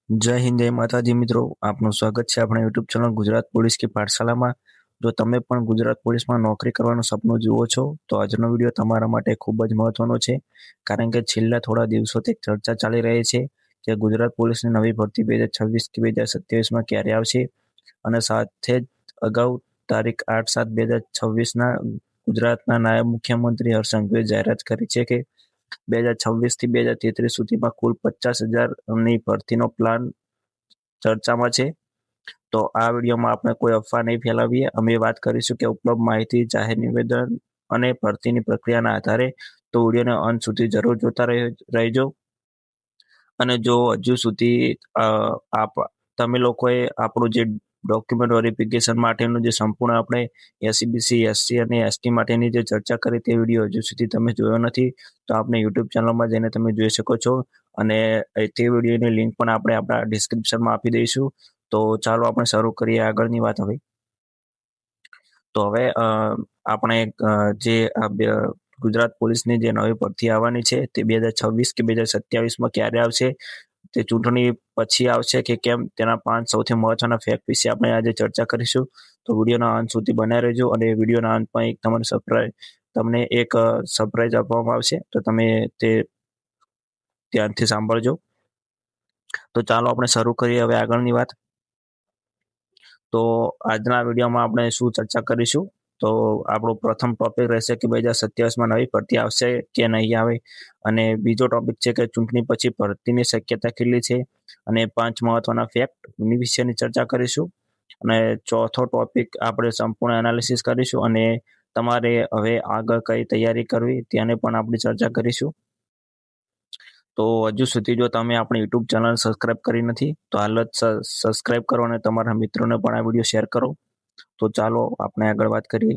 જય હિન્દ, જય માતાજી મિત્રો. આપનું સ્વાગત છે આપણા યુટ્યુબ ચેનલ ગુજરાત પોલીસ की પાઠશાલામાં. જો તમે પણ ગુજરાત પોલીસમાં નોકરી કરવાનું સપનું જુઓ છો તો આજનો વિડીયો તમારા માટે ખૂબ જ મહત્વનો છે, કારણ કે છેલ્લા થોડા દિવસોથી ચર્ચા ચાલી રહી છે કે ગુજરાત પોલીસની નવી ભરતી 2026 કે 2027માં ક્યારે આવશે. અને સાથે જ અગાઉ તારીખ 8/7/2026ના ગુજરાતના નાયબ મુખ્યમંત્રી હર્ષ સંઘવીએ જાહેરાત કરી છે કે 2026 થી 2033 સુધીમાં કુલ 50,000ની ભરતીનો પ્લાન ચર્ચામાં છે. તો આ વિડીયોમાં આપણે કોઈ અફવા નહીં ફેલાવીએ. અમે વાત કરીશું કે ઉપલબ્ધ માહિતી, જાહેર નિવેદન અને ભરતીની પ્રક્રિયાના આધારે. તો વિડીયોને અંત સુધી જરૂર જોતા રહેજો. અને જો હજુ સુધી તમે લોકોએ આપણું જે ડોક્યુમેન્ટ વેરિફિકેશન માટેનું જે સંપૂર્ણ આપણે એસસીબીસી, એસસી અને એસટી માટેની જે ચર્ચા કરી તે વિડીયો હજુ સુધી તમે જોયો નથી તો આપણે યુટ્યુબ ચેનલમાં જઈને તમે જોઈ શકો છો. અને તે વિડીયોની લિંક પણ આપણે આપણા ડિસ્ક્રિપ્શનમાં આપી દઈશું. તો ચાલો આપણે શરૂ કરીએ આગળની વાત હવે. તો હવે આપણે જે ગુજરાત પોલીસની જે નવી ભરતી આવવાની છે તે 2026 કે 2027માં ક્યારે આવશે, તે ચૂંટણી પછી આવશે કે કેમ, તેના 5 સૌથી મહત્વના ફેક્ટ વિશે આપણે આજે ચર્ચા કરીશું. તો વિડીયોના અંત સુધી બનાવી રહેજો. અને વિડીયોના અંતમાં તમને એક સરપ્રાઈઝ આપવામાં આવશે, તો તમે તે ધ્યાનથી સાંભળજો. તો ચાલો આપણે શરૂ કરીએ હવે આગળની વાત. તો આજના વિડીયોમાં આપણે શું ચર્ચા કરીશું, તો આપણો પ્રથમ ટોપિક રહેશે કે 2027માં નવી ભરતી આવશે કે નહીં આવે. અને બીજો ટોપિક છે કે ચૂંટણી પછી ભરતીની શક્યતા કેટલી છે. અને 5 મહત્વના ફેક્ટ વિશેની ચર્ચા કરીશું. અને ચોથો ટોપિક આપણે સંપૂર્ણ એનાલિસિસ કરીશું અને તમારે હવે આગળ કઈ તૈયારી કરવી તેની પણ આપણે ચર્ચા કરીશું. તો હજુ સુધી જો તમે આપણી યુટ્યુબ ચેનલ સબસ્ક્રાઇબ કરી નથી તો હાલ જ સબસ્ક્રાઇબ કરો અને તમારા મિત્રોને પણ આ વિડીયો શેર કરો. તો ચાલો આપણે આગળ વાત કરીએ.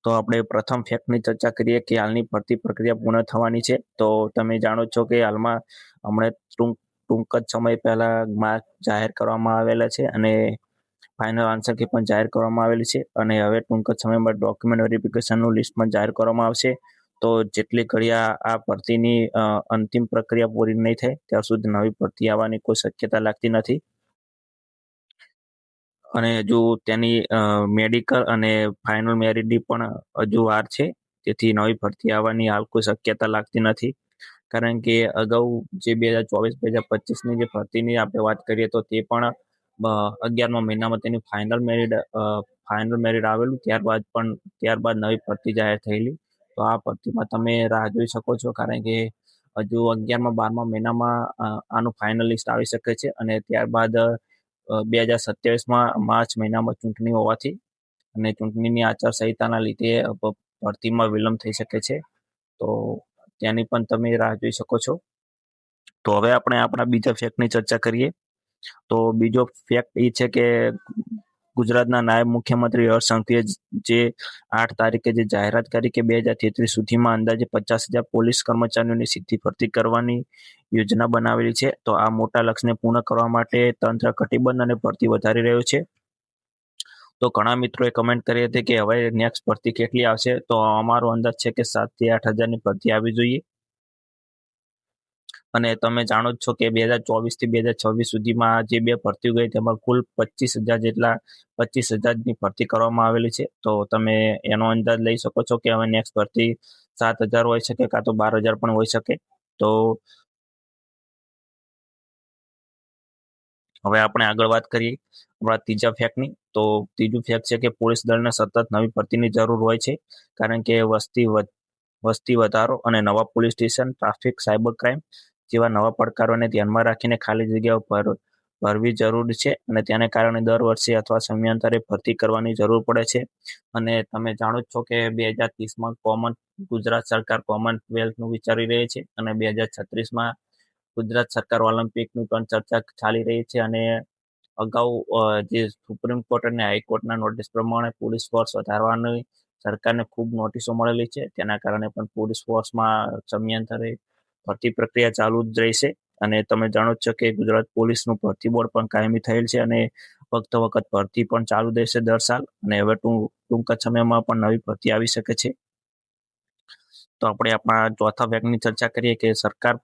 તો આપણે પ્રથમ ફેક્ટની ચર્ચા કરીએ કે હાલની ભરતી પ્રક્રિયા પૂર્ણ થવાની છે. તો તમે જાણો છો કે હાલમાં હમણાં ટૂંક જ સમય પહેલા માર્ક જાહેર કરવામાં આવેલા છે અને ફાઇનલ આન્સર કી પણ જાહેર કરવામાં આવેલી છે. અને હવે ટૂંક જ સમયમાં ડોક્યુમેન્ટ વેરિફિકેશનનું લિસ્ટ પણ જાહેર કરવામાં આવશે. તો જેટલી ઘડી આ ભરતીની અંતિમ પ્રક્રિયા પૂરી નહીં થાય ત્યાં સુધી નવી ભરતી આવવાની કોઈ શક્યતા લાગતી નથી. અને હજુ તેની મેડિકલ અને ફાઇનલ મેરિટની પણ હજુ વાર છે, તેથી નવી ભરતી આવવાની હાલ કોઈ શક્યતા લાગતી નથી. કારણ કે અગાઉ જે 2024-2025ની જે ભરતીની આપણે વાત કરીએ તો તે પણ 11મા મહિનામાં તેની ફાઇનલ મેરિટ આવેલું, ત્યારબાદ નવી ભરતી જાહેર થયેલી. તો આ ભરતીમાં તમે રાહ જોઈ શકો છો, કારણ કે હજુ 11મા-12મા મહિનામાં આનું ફાઇનલ લિસ્ટ આવી શકે છે. અને ત્યારબાદ 2027માં માર્ચ મહિનામાં ચૂંટણી હોવાથી અને ચૂંટણીની આચારસંહિતાના લીધે ભરતીમાં વિલંબ થઈ શકે છે. તો ત્યાંની પણ તમે રાહ જોઈ શકો છો. તો હવે આપણે આપણા બીજા ફેક્ટની ચર્ચા કરીએ. તો બીજો ફેક્ટ એ છે કે ગુજરાતના નાયબ મુખ્યમંત્રી હર્ષ સંઘવીએ જે 8 તારીખે જે જાહેરાત કરી કે 2033 સુધીમાં અંદાજે 50,000 પોલીસ કર્મચારીઓની સીધી ભરતી કરવાની યોજના બનાવેલી છે. તો આ મોટા લક્ષ્યને પૂર્ણ કરવા માટે તંત્ર કટિબદ્ધ અને ભરતી વધારી રહ્યું છે. તો ઘણા મિત્રોએ કમેન્ટ કરી હતી કે હવે નેક્સ્ટ ભરતી કેટલી આવશે, તો અમારો અંદાજ છે કે 7,000 થી 8,000ની ભરતી આવી જોઈએ. અને તમે જાણો જ છો કે 2024 થી 2026 સુધીમાં જે બે ભરતીઓ ગઈ તેમાં કુલ 25,000ની ભરતી કરવામાં આવેલી છે. તો તમે એનો અંદાજ લઈ શકો છો કે હવે નેક્સ્ટ ભરતી 7,000 હોઈ શકે, કાં તો 12,000 પણ હોઈ શકે. તો હવે આપણે આગળ વાત કરીએ આપણા ત્રીજા ફેક્ટની. તો ત્રીજું ફેક્ટ છે કે પોલીસ દળને સતત નવી ભરતીની જરૂર હોય છે, કારણ કે વસ્તી વધારો અને નવા police station, traffic, cyber crime જેવા નવા પડકારોને ધ્યાનમાં રાખીને ખાલી જગ્યાઓ ભરવી જરૂરી છે. અને તેને કારણે દર વર્ષે અથવા સમયાંતરે ભરતી કરવાની જરૂર પડે છે. અને તમે જાણો જ છો કે 2030માં ગુજરાત સરકાર કોમનવેલ્થનું વિચારી રહી છે અને 2036માં ગુજરાત સરકાર ઓલિમ્પિકની પણ ચર્ચા ચાલી રહી છે. અને અગાઉ જે સુપ્રીમ કોર્ટ અને હાઈકોર્ટના નોટિસ પ્રમાણે પોલીસ ફોર્સ વધારવાની સરકારને ખૂબ નોટિસો મળેલી છે. તેના કારણે પણ પોલીસ ફોર્સમાં સમયાંતરે ભરતી પ્રક્રિયા ચાલુ જ રહેશે. અને તમે જાણો છો કે ગુજરાત પોલીસનું ભરતી બોર્ડ પણ કાયમી થયેલ છે અને વખત ભરતી પણ ચાલુ રહેશે દર સાલ. અને હવે ટૂંક જ સમયમાં પણ નવી ભરતી આવી શકે છે. તો આપણે આપણા ચોથા ફેક્ટની ચર્ચા કરીએ કે સરકાર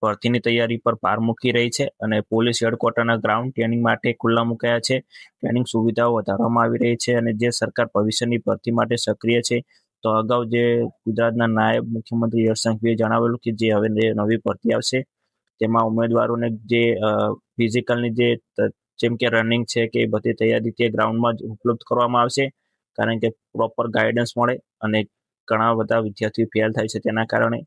ભરતીની તૈયારી પર ભાર મૂકી રહી છે અને પોલીસ હેડક્વાર્ટરના ગ્રાઉન્ડ ટ્રેનિંગ માટે ખુલ્લા મુકાયા છે. ટ્રેનિંગ સુવિધાઓ વધારવામાં આવી રહી છે અને જે સરકાર ભવિષ્યની ભરતી માટે સક્રિય છે. તો અગાઉ જે ગુજરાતના નાયબ મુખ્યમંત્રી હર્ષ સંઘવીએ જણાવેલું કે જે હવે નવી ભરતી આવશે તેમાં ઉમેદવારોને જે ફિઝિકલની જેમ કે રનિંગ છે કે બધી તૈયારી તે ગ્રાઉન્ડમાં જ ઉપલબ્ધ કરવામાં આવશે, કારણ કે પ્રોપર ગાઈડન્સ મળે અને ઘણા બધા વિદ્યાર્થીઓ ફેલ થાય છે તેના કારણે.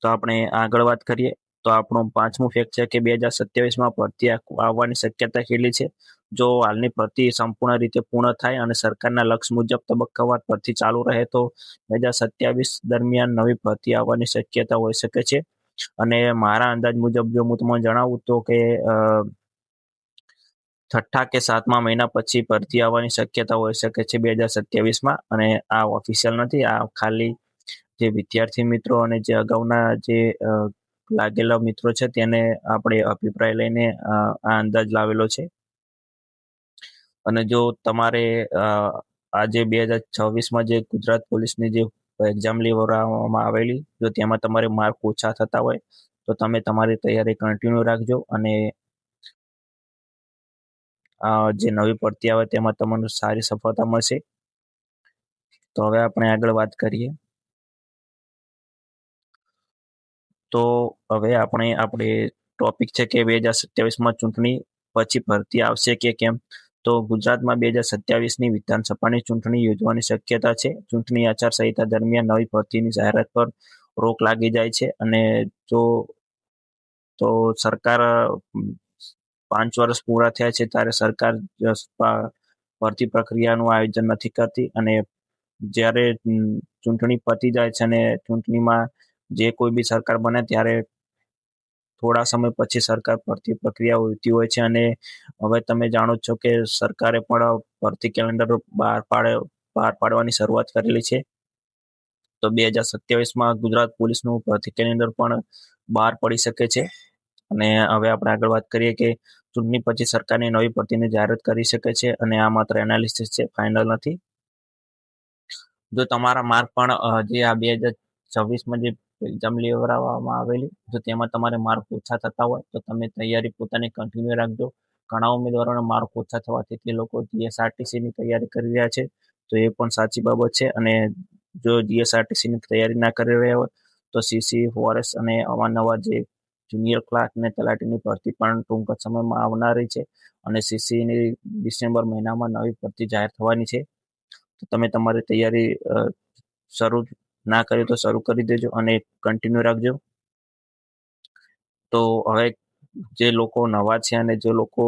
તો આપણે આગળ વાત કરીએ તો આપણું 5મું ફેક્ટ છે કે 2027માં ભરતી આવવાની શક્યતા કેટલી છે. જો હાલની ભરતી સંપૂર્ણ રીતે પૂર્ણ થાય અને સરકારના લક્ષ્ય મુજબ તબક્કાવાર ભરતી ચાલુ રહે તો 2027 દરમિયાન નવી ભરતી આવવાની શક્યતા હોઈ શકે છે. અને મારા અંદાજ મુજબ જો હું તમને જણાવું તો કે 6 કે 7મા મહિના પછી ભરતી આવવાની શક્યતા હોઈ શકે છે 2027માં. અને આ ઓફિશિયલ નથી, આ ખાલી જે વિદ્યાર્થી મિત્રો અને જે અગાઉના જે લાગેલા મિત્રો છે તેને આપણે અભિપ્રાય લઈને આ અંદાજ લાવેલો છે. અને જો તમારે આજે 2026માં જે ગુજરાત પોલીસની જે એક્ઝામ લેવામાં આવેલી, જો તેમાં તમારે માર્ક ઓછા થતા હોય તો તમે તમારી તૈયારી કન્ટિન્યુ રાખજો અને જે નવી ભરતી આવે તેમાં તમને સારી સફળતા મળશે. તો હવે આપણે આગળ વાત કરીએ. તો હવે આપણે ટોપિક છે કે 2027માં ચૂંટણી પછી ભરતી આવશે કે કેમ. તો ગુજરાતમાં 2027ની વિધાનસભાની ચૂંટણી યોજવાની શક્યતા છે. ચૂંટણી આચારસંહિતા દરમિયાન નવી ભરતીની જાહેરાત પર રોક લાગી જાય છે અને તો સરકાર 5 વર્ષ પૂરા થયા છે ત્યારે સરકાર ભરતી પ્રક્રિયાનું આયોજન નથી કરતી અને જ્યારે ચૂંટણી પતી જાય છે અને ચૂંટણીમાં જે કોઈ બી સરકાર બને ત્યારે થોડા સમય પછી સરકાર ભરતી પ્રક્રિયા હોતી હોય છે. અને હવે તમે જાણો છો કે સરકારે પણ ભરતી કેલેન્ડર બહાર પાડવાની શરૂઆત કરેલી છે. તો 2027માં ગુજરાત પોલીસનું ભરતી કેલેન્ડર પણ બહાર પડી શકે છે. અને હવે આપણે આગળ વાત કરીએ કે ચૂંટણી પછી સરકારની નવી ભરતીની જાહેરાત કરી શકે છે અને આ માત્ર એનાલિસિસ છે, ફાઇનલ નથી. જો તમારા માર્ક પણ જે આ 2026માં જે એક્ઝામ લેવડાવવામાં આવેલી, જો તેમાં તમારે માર્ક ઓછા થતા હોય તો તમે તૈયારી પોતાની કન્ટિન્યુ રાખજો. ઘણા ઉમેદવારોના માર્ક ઓછા થવાથી તે લોકો જીએસઆરટીસીની તૈયારી કરી રહ્યા છે, તો એ પણ સાચી બાબત છે. અને જો જીએસઆરટીસીની તૈયારી ના કરી રહ્યા હોય તો સીસી, ફોરેસ્ટ અને અવારનવાર જે જુનિયર ક્લાર્ક અને તલાટીની ભરતી પણ ટૂંક જ સમયમાં આવનારી છે અને સીસીની ડિસેમ્બર મહિનામાં નવી ભરતી જાહેર થવાની છે. તો તમે તમારી તૈયારી શરૂ ના કરી તો શરૂ કરી દેજો અને કન્ટિન્યુ રાખજો. તો હવે જે લોકો નવા છે અને જે લોકો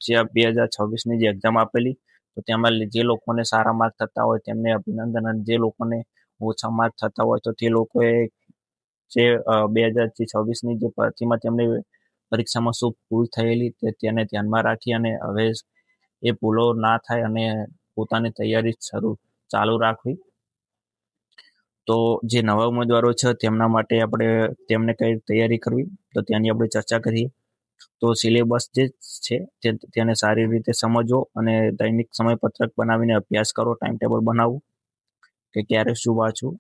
જે 2026ની જે એક્ઝામ આપેલી, તો તેમાં જે લોકોને સારા માર્ક થતા હોય તેમને અભિનંદન, અને જે લોકોને ઓછા માર્ક થતા હોય તો તે લોકોએ જે 2026ની જે ભરતીમાં તેમની પરીક્ષામાં શું ભૂલ થયેલી તેને ધ્યાનમાં રાખી અને હવે એ ભૂલો ના થાય અને પોતાની તૈયારી ચાલુ રાખવી. તો જે નવા ઉમેદવારો છે તેમના માટે આપણે તેમને કઈ તૈયારી કરવી તો તેની આપણે ચર્ચા કરીએ. તો સિલેબસ જે છે તેને સારી રીતે સમજવો અને દૈનિક સમયપત્રક બનાવીને અભ્યાસ કરો, ટાઈમ ટેબલ બનાવવું કે ક્યારે શું વાંચવું.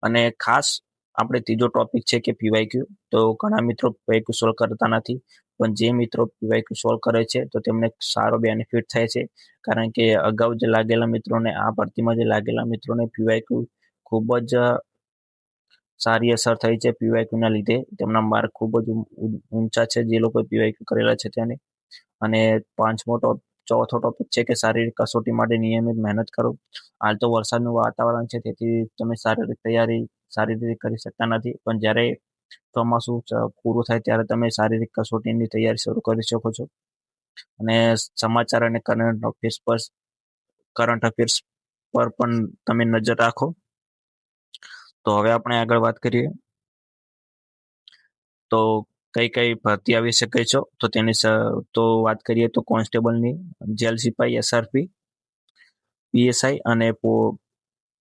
અને ખાસ આપણે ત્રીજો ટોપિક છે કે પીવાયક્યુ. તો ઘણા મિત્રો પીવાયક્યુ સોલ્વ કરતા નથી, પણ જે મિત્રો પીવાયક્યુ સોલ્વ કરે છે તો તેમને સારો બેનિફિટ થાય છે, કારણ કે અગાઉ જે લાગેલા મિત્રોને, આ ભરતીમાં જે લાગેલા મિત્રોને પીવાયક્યુ ખૂબ જ સારી અસર થઈ છે. પીવાયક્યુના લીધે તેમના માર્ક ખૂબ જ ઊંચા છે જે લોકો પીવાયક્યુ કરેલા છે તેને. અને ચોથો ટોપિક છે કે શારીરિક કસોટી માટે નિયમિત મહેનત કરો. હાલ તો વરસાદનું વાતાવરણ છે તેથી તમે શારીરિક તૈયારી સારી રીતે કરી શકતા નથી, પણ જ્યારે ચોમાસું પૂરું થાય ત્યારે તમે શારીરિક કસોટીની તૈયારી શરૂ કરી શકો છો. અને સમાચાર અને કરંટ અફેર્સ પર પણ તમે નજર રાખો. તો હવે આપણે આગળ વાત કરીએ તો કઈ ભરતી આવી શકે છે. તો તેની તો વાત કરીએ તો કોન્સ્ટેબલની, જેલ સિપાઈ, એસઆરપી, પીએસઆઈ અને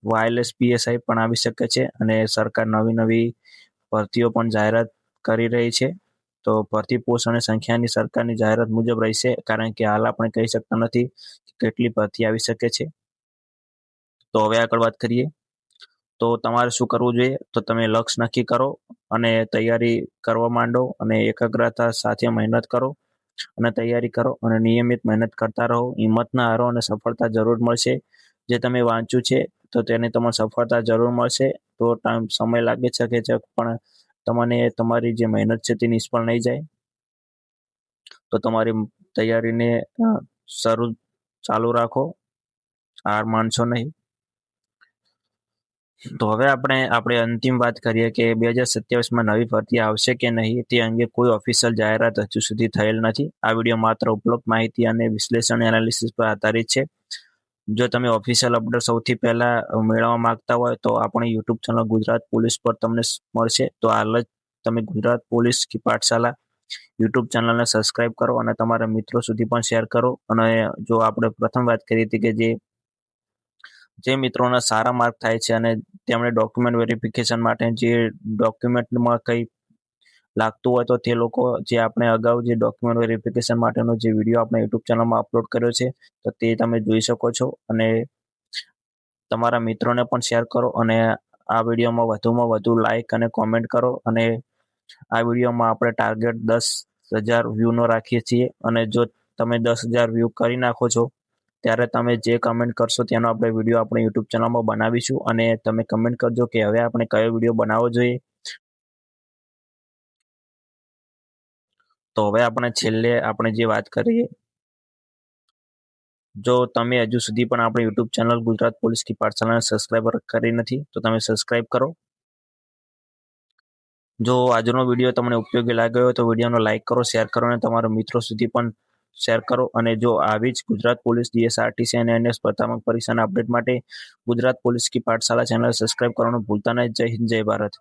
વાયરલેસ પીએસઆઈ પણ આવી શકે છે. અને સરકાર નવી ભરતીઓ પણ જાહેરાત કરી રહી છે. તો ભરતી પોસ્ટ અને સંખ્યાની સરકારની જાહેરાત મુજબ રહેશે, કારણ કે હાલ આપણે કહી શકતા નથી કેટલી ભરતી આવી શકે છે. તો હવે આગળ વાત કરીએ તો તમારે શું કરવું જોઈએ? તો તમે લક્ષ્ય નક્કી કરો અને તૈયારી કરવા માંડો અને એકાગ્રતા સાથે મહેનત કરો અને તૈયારી કરો અને નિયમિત મહેનત કરતા રહો. હિંમત ના હારો અને સફળતા જરૂર મળશે. જે તમે વાંચ્યું છે તો તેને તમને સફળતા જરૂર મળશે. તો સમય લાગી શકે છે, પણ તમને તમારી જે મહેનત છે તે નિષ્ફળ નહીં જાય. તો તમારી તૈયારીને ચાલુ રાખો, હાર માનશો નહીં. તો હવે આપણે અંતિમ વાત કરીએ કે 2027માં નવી ભરતી આવશે કે નહીં તે અંગે કોઈ ઓફિશિયલ જાહેરાત હજુ સુધી થયેલ નથી. આ વિડીયો માત્ર ઉપલબ્ધ માહિતી અને વિશ્લેષણ એનાલિસિસ પર આધારિત છે. જો તમે ઓફિશિયલ અપડેટ સૌથી પહેલા મેળવવા માંગતા હોય તો આપણી યુટ્યુબ ચેનલ ગુજરાત પોલીસ પર તમને મળશે. તો હાલ જ તમે ગુજરાત પોલીસ કી પાઠશાલા યુટ્યુબ ચેનલને સબસ્ક્રાઇબ કરો અને તમારા મિત્રો સુધી પણ શેર કરો. અને જો આપણે પ્રથમ વાત કરી હતી કે જે મિત્રોના સારા માર્ક થાય છે અને તેમણે ડોક્યુમેન્ટ વેરિફિકેશન માટે જે ડોક્યુમેન્ટમાં કંઈ લાગતું હોય તો તે લોકો જે આપણે અગાઉ જે ડોક્યુમેન્ટ વેરિફિકેશન માટેનો જે વિડીયો આપણે યુટ્યુબ ચેનલમાં અપલોડ કર્યો છે તો તે તમે જોઈ શકો છો. અને તમારા મિત્રોને પણ શેર કરો અને આ વિડીયોમાં વધુમાં વધુ લાઈક અને કોમેન્ટ કરો. અને આ વિડીયોમાં આપણે ટાર્ગેટ 10,000 વ્યૂનો રાખીએ છીએ. અને જો તમે 10,000 વ્યૂ કરી નાખો છો ત્યારે તમે જે કમેન્ટ કરશો તેનો આપણે વિડીયો આપણે યુટ્યુબ ચેનલમાં બનાવીશું. અને તમે કમેન્ટ કરજો કે હવે આપણે કયો વિડીયો બનાવવો જોઈએ. તો હવે આપણે છેલ્લે આપણે જે વાત કરીએ, જો તમે હજુ સુધી પણ આપણી યુટ્યુબ ચેનલ ગુજરાત પોલીસ કી પાઠશાલાને સબસ્ક્રાઇબ કરી નથી તો તમે સબસ્ક્રાઇબ કરો. જો આજનો વિડીયો તમને ઉપયોગી લાગ્યો હોય તો વિડીયોને લાઇક કરો, શેર કરો અને તમારા મિત્રો સુધી પણ શેર કરો. અને જો આવી જ ગુજરાત પોલીસ, જીએસઆરટીસી અને અન્ય સ્પર્ધાત્મક પરીક્ષાના અપડેટ માટે ગુજરાત પોલીસ કી પાઠશાલા ચેનલ સબસ્ક્રાઇબ કરવાનું ભૂલતા નહીં. જય હિન્દ, જય ભારત.